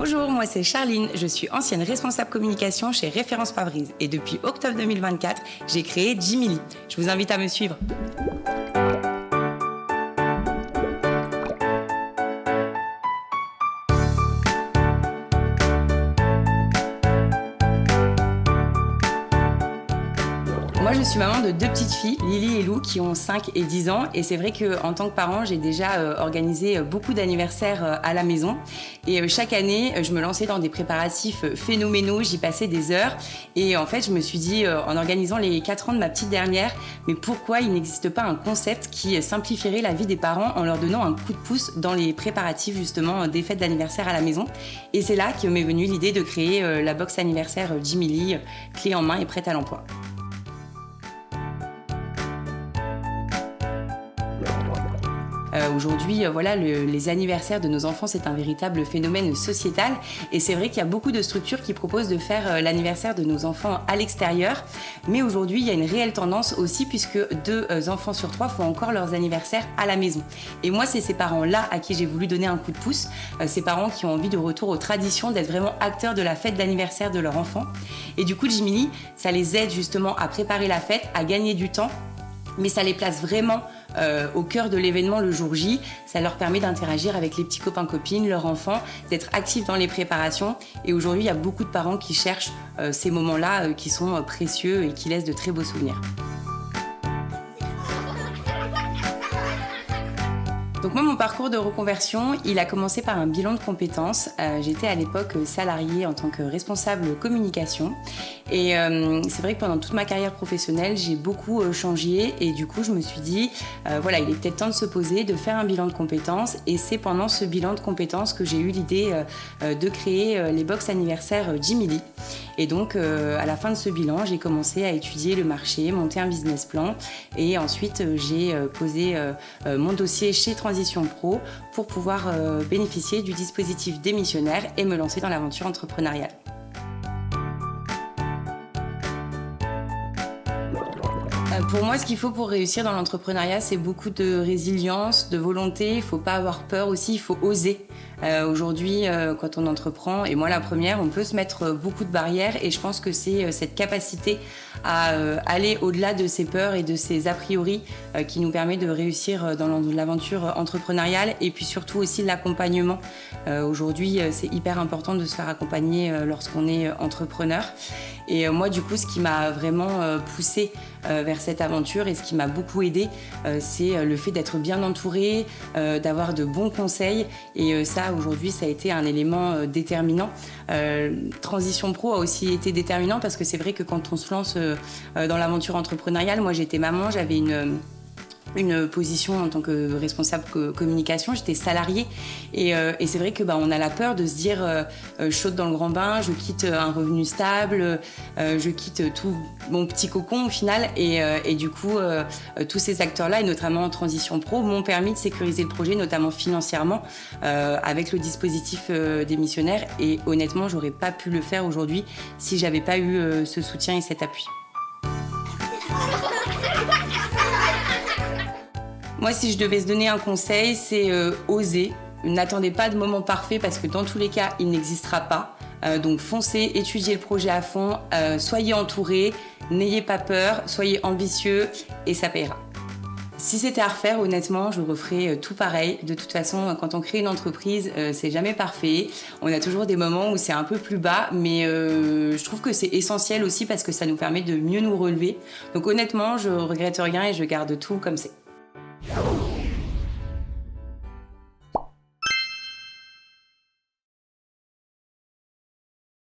Bonjour, moi c'est Charline, je suis ancienne responsable communication chez Référence Pavrise et depuis octobre 2024, j'ai créé Jimily. Je vous invite à me suivre. Moi, je suis maman de 2 petites filles, Lily et Lou, qui ont 5 et 10 ans. Et c'est vrai qu'en tant que parent, j'ai déjà organisé beaucoup d'anniversaires à la maison. Et chaque année, je me lançais dans des préparatifs phénoménaux, j'y passais des heures. Et en fait, je me suis dit, en organisant les 4 ans de ma petite dernière, mais pourquoi il n'existe pas un concept qui simplifierait la vie des parents en leur donnant un coup de pouce dans les préparatifs justement des fêtes d'anniversaire à la maison. Et c'est là que m'est venue l'idée de créer la box anniversaire Jimily, clé en main et prête à l'emploi. Aujourd'hui, voilà, les anniversaires de nos enfants, c'est un véritable phénomène sociétal. Et c'est vrai qu'il y a beaucoup de structures qui proposent de faire l'anniversaire de nos enfants à l'extérieur. Mais aujourd'hui, il y a une réelle tendance aussi, puisque 2 enfants sur 3 font encore leurs anniversaires à la maison. Et moi, c'est ces parents-là à qui j'ai voulu donner un coup de pouce. Ces parents qui ont envie de retour aux traditions, d'être vraiment acteurs de la fête d'anniversaire de leur enfant. Et du coup, Jimily, ça les aide justement à préparer la fête, à gagner du temps. Mais ça les place vraiment au cœur de l'événement le jour J. Ça leur permet d'interagir avec les petits copains-copines, leurs enfants, d'être actifs dans les préparations. Et aujourd'hui, il y a beaucoup de parents qui cherchent ces moments-là qui sont précieux et qui laissent de très beaux souvenirs. Donc moi, mon parcours de reconversion, il a commencé par un bilan de compétences. J'étais à l'époque salariée en tant que responsable communication. Et c'est vrai que pendant toute ma carrière professionnelle, j'ai beaucoup changé. Et du coup, je me suis dit, voilà, il est peut-être temps de se poser, de faire un bilan de compétences. Et c'est pendant ce bilan de compétences que j'ai eu l'idée de créer les box anniversaires Jimily. Et donc, à la fin de ce bilan, j'ai commencé à étudier le marché, monter un business plan. Et ensuite, j'ai posé mon dossier chez Transition Pro pour pouvoir bénéficier du dispositif démissionnaire et me lancer dans l'aventure entrepreneuriale. Pour moi, ce qu'il faut pour réussir dans l'entrepreneuriat, c'est beaucoup de résilience, de volonté. Il ne faut pas avoir peur aussi, il faut oser. Aujourd'hui, quand on entreprend, et moi la première, on peut se mettre beaucoup de barrières et je pense que c'est cette capacité à aller au-delà de ces peurs et de ces a priori qui nous permet de réussir dans l'aventure entrepreneuriale et puis surtout aussi l'accompagnement. Aujourd'hui, c'est hyper important de se faire accompagner lorsqu'on est entrepreneur. Et moi, du coup, ce qui m'a vraiment poussée vers cette aventure et ce qui m'a beaucoup aidée, c'est le fait d'être bien entourée, d'avoir de bons conseils. Et ça, aujourd'hui, ça a été un élément déterminant. Transition Pro a aussi été déterminant parce que c'est vrai que quand on se lance dans l'aventure entrepreneuriale, moi j'étais maman, j'avais une position en tant que responsable communication, j'étais salariée et c'est vrai que on a la peur de se dire je saute dans le grand bain, je quitte un revenu stable, je quitte tout mon petit cocon au final et du coup tous ces acteurs-là et notamment en Transition Pro m'ont permis de sécuriser le projet notamment financièrement avec le dispositif démissionnaire et honnêtement j'aurais pas pu le faire aujourd'hui si j'avais pas eu ce soutien et cet appui. Moi, si je devais se donner un conseil, c'est oser. N'attendez pas de moment parfait parce que dans tous les cas, il n'existera pas. Donc foncez, étudiez le projet à fond, soyez entourés, n'ayez pas peur, soyez ambitieux et ça paiera. Si c'était à refaire, honnêtement, je referais tout pareil. De toute façon, quand on crée une entreprise, c'est jamais parfait. On a toujours des moments où c'est un peu plus bas, mais je trouve que c'est essentiel aussi parce que ça nous permet de mieux nous relever. Donc honnêtement, je regrette rien et je garde tout comme c'est.